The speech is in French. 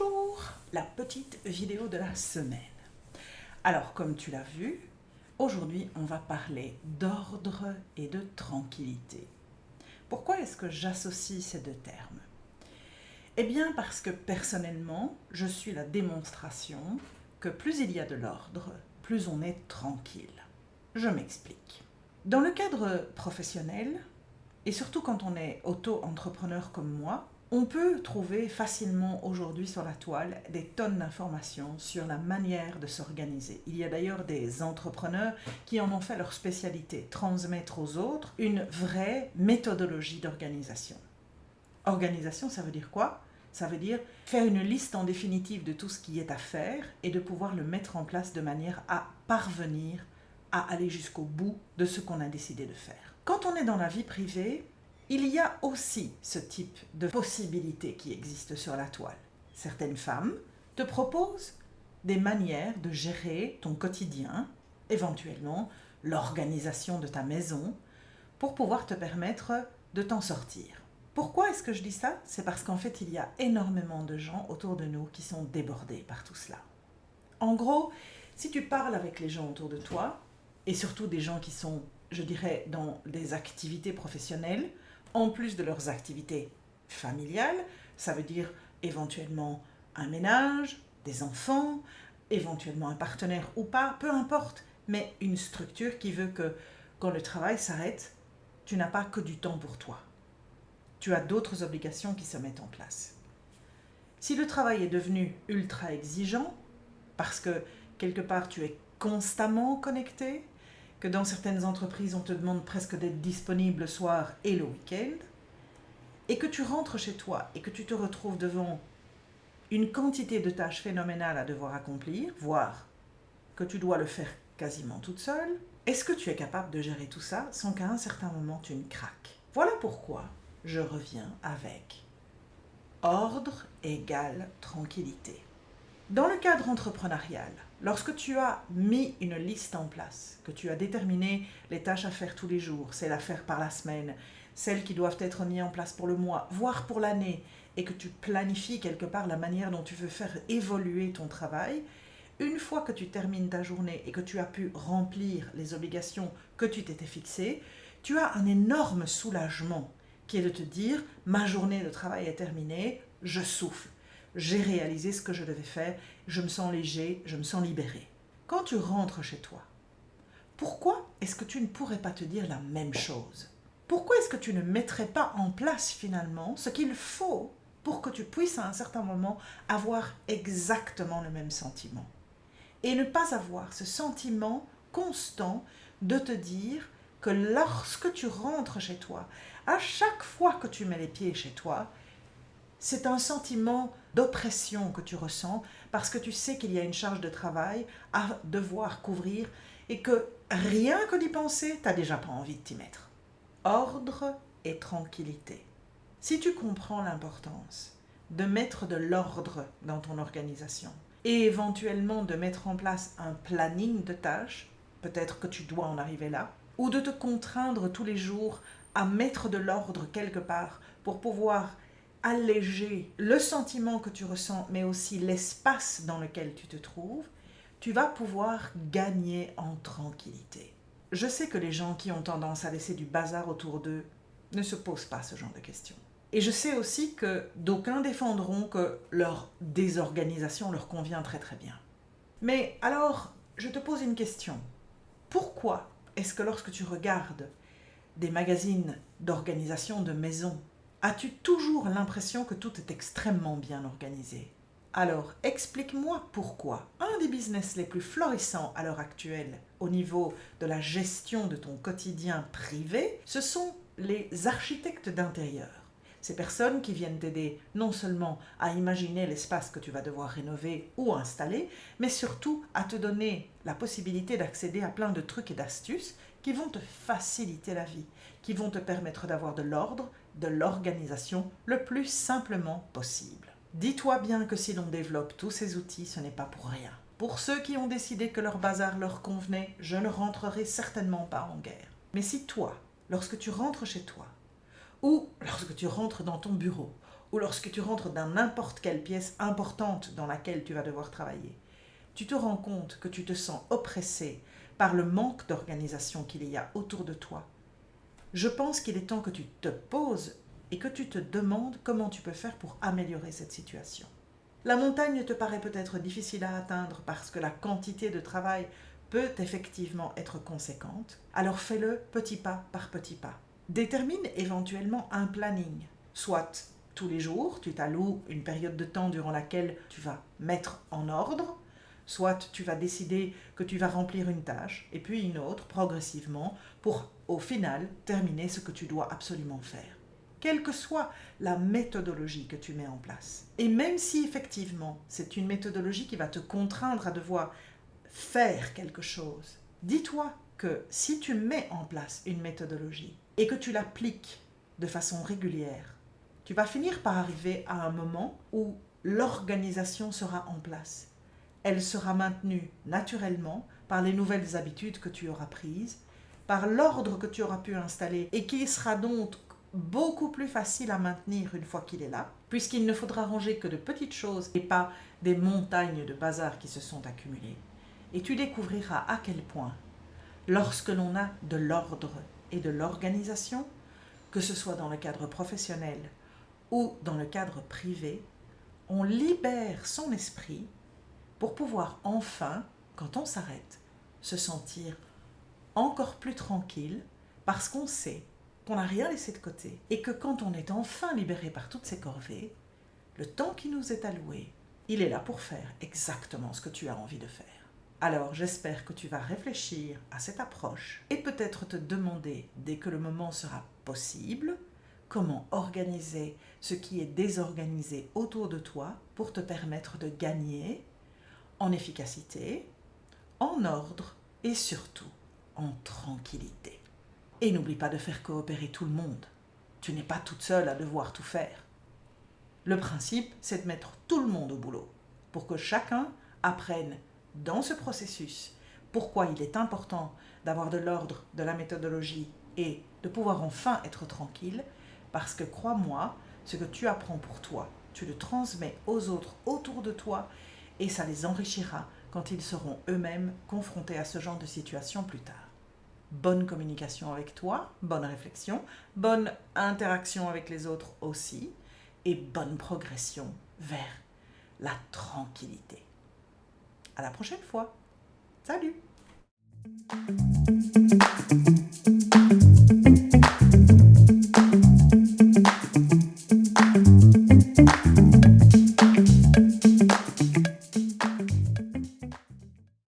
Bonjour, la petite vidéo de la semaine. Alors, comme tu l'as vu, aujourd'hui, on va parler d'ordre et de tranquillité. Pourquoi est-ce que j'associe ces deux termes? Eh bien, parce que personnellement, je suis la démonstration que plus il y a de l'ordre, plus on est tranquille. Je m'explique. Dans le cadre professionnel, et surtout quand on est auto-entrepreneur comme moi, on peut trouver facilement aujourd'hui sur la toile des tonnes d'informations sur la manière de s'organiser. Il y a d'ailleurs des entrepreneurs qui en ont fait leur spécialité, transmettre aux autres une vraie méthodologie d'organisation. Organisation, ça veut dire quoi? Ça veut dire faire une liste en définitive de tout ce qui est à faire et de pouvoir le mettre en place de manière à parvenir à aller jusqu'au bout de ce qu'on a décidé de faire. Quand on est dans la vie privée, il y a aussi ce type de possibilités qui existent sur la toile. Certaines femmes te proposent des manières de gérer ton quotidien, éventuellement l'organisation de ta maison, pour pouvoir te permettre de t'en sortir. Pourquoi est-ce que je dis ça? C'est parce qu'en fait, il y a énormément de gens autour de nous qui sont débordés par tout cela. En gros, si tu parles avec les gens autour de toi, et surtout des gens qui sont, je dirais, dans des activités professionnelles, en plus de leurs activités familiales, ça veut dire éventuellement un ménage, des enfants, éventuellement un partenaire ou pas, peu importe, mais une structure qui veut que quand le travail s'arrête, tu n'as pas que du temps pour toi. Tu as d'autres obligations qui se mettent en place. Si le travail est devenu ultra exigeant, parce que quelque part tu es constamment connecté, que dans certaines entreprises on te demande presque d'être disponible le soir et le week-end, et que tu rentres chez toi et que tu te retrouves devant une quantité de tâches phénoménales à devoir accomplir, voire que tu dois le faire quasiment toute seule, est-ce que tu es capable de gérer tout ça sans qu'à un certain moment tu ne craques? Voilà pourquoi je reviens avec ordre égale tranquillité. Dans le cadre entrepreneurial, lorsque tu as mis une liste en place, que tu as déterminé les tâches à faire tous les jours, celles à faire par la semaine, celles qui doivent être mises en place pour le mois, voire pour l'année, et que tu planifies quelque part la manière dont tu veux faire évoluer ton travail, une fois que tu termines ta journée et que tu as pu remplir les obligations que tu t'étais fixées, tu as un énorme soulagement qui est de te dire « ma journée de travail est terminée, je souffle ». J'ai réalisé ce que je devais faire, je me sens léger, je me sens libéré. Quand tu rentres chez toi, pourquoi est-ce que tu ne pourrais pas te dire la même chose? Pourquoi est-ce que tu ne mettrais pas en place finalement ce qu'il faut pour que tu puisses à un certain moment avoir exactement le même sentiment? Et ne pas avoir ce sentiment constant de te dire que lorsque tu rentres chez toi, à chaque fois que tu mets les pieds chez toi, c'est un sentiment d'oppression que tu ressens parce que tu sais qu'il y a une charge de travail à devoir couvrir et que rien que d'y penser, tu n'as déjà pas envie de t'y mettre. Ordre et tranquillité. Si tu comprends l'importance de mettre de l'ordre dans ton organisation et éventuellement de mettre en place un planning de tâches, peut-être que tu dois en arriver là, ou de te contraindre tous les jours à mettre de l'ordre quelque part pour pouvoir alléger le sentiment que tu ressens, mais aussi l'espace dans lequel tu te trouves, tu vas pouvoir gagner en tranquillité. Je sais que les gens qui ont tendance à laisser du bazar autour d'eux ne se posent pas ce genre de questions. Et je sais aussi que d'aucuns défendront que leur désorganisation leur convient très très bien. Mais alors, je te pose une question. Pourquoi est-ce que lorsque tu regardes des magazines d'organisation de maison, as-tu toujours l'impression que tout est extrêmement bien organisé? Alors, explique-moi pourquoi un des business les plus florissants à l'heure actuelle au niveau de la gestion de ton quotidien privé, ce sont les architectes d'intérieur. Ces personnes qui viennent t'aider non seulement à imaginer l'espace que tu vas devoir rénover ou installer, mais surtout à te donner la possibilité d'accéder à plein de trucs et d'astuces qui vont te faciliter la vie, qui vont te permettre d'avoir de l'ordre, de l'organisation le plus simplement possible. Dis-toi bien que si l'on développe tous ces outils, ce n'est pas pour rien. Pour ceux qui ont décidé que leur bazar leur convenait, je ne rentrerai certainement pas en guerre. Mais si toi, lorsque tu rentres chez toi, ou lorsque tu rentres dans ton bureau, ou lorsque tu rentres dans n'importe quelle pièce importante dans laquelle tu vas devoir travailler, tu te rends compte que tu te sens oppressé par le manque d'organisation qu'il y a autour de toi. Je pense qu'il est temps que tu te poses et que tu te demandes comment tu peux faire pour améliorer cette situation. La montagne te paraît peut-être difficile à atteindre parce que la quantité de travail peut effectivement être conséquente, alors fais-le petit pas par petit pas. Détermine éventuellement un planning, soit tous les jours, tu t'alloues une période de temps durant laquelle tu vas mettre en ordre, soit tu vas décider que tu vas remplir une tâche et puis une autre progressivement pour au final terminer ce que tu dois absolument faire. Quelle que soit la méthodologie que tu mets en place. Et même si effectivement c'est une méthodologie qui va te contraindre à devoir faire quelque chose, dis-toi que si tu mets en place une méthodologie et que tu l'appliques de façon régulière, tu vas finir par arriver à un moment où l'organisation sera en place. Elle sera maintenue naturellement par les nouvelles habitudes que tu auras prises, par l'ordre que tu auras pu installer et qui sera donc beaucoup plus facile à maintenir une fois qu'il est là, puisqu'il ne faudra ranger que de petites choses et pas des montagnes de bazar qui se sont accumulées. Et tu découvriras à quel point, lorsque l'on a de l'ordre et de l'organisation, que ce soit dans le cadre professionnel ou dans le cadre privé, on libère son esprit pour pouvoir enfin, quand on s'arrête, se sentir encore plus tranquille parce qu'on sait qu'on n'a rien laissé de côté et que quand on est enfin libéré par toutes ces corvées, le temps qui nous est alloué, il est là pour faire exactement ce que tu as envie de faire. Alors j'espère que tu vas réfléchir à cette approche et peut-être te demander, dès que le moment sera possible, comment organiser ce qui est désorganisé autour de toi pour te permettre de gagner en efficacité, en ordre et surtout en tranquillité. Et n'oublie pas de faire coopérer tout le monde. Tu n'es pas toute seule à devoir tout faire. Le principe, c'est de mettre tout le monde au boulot pour que chacun apprenne dans ce processus pourquoi il est important d'avoir de l'ordre, de la méthodologie et de pouvoir enfin être tranquille, parce que crois-moi, ce que tu apprends pour toi, tu le transmets aux autres autour de toi et ça les enrichira quand ils seront eux-mêmes confrontés à ce genre de situation plus tard. Bonne communication avec toi, bonne réflexion, bonne interaction avec les autres aussi, et bonne progression vers la tranquillité. À la prochaine fois. Salut!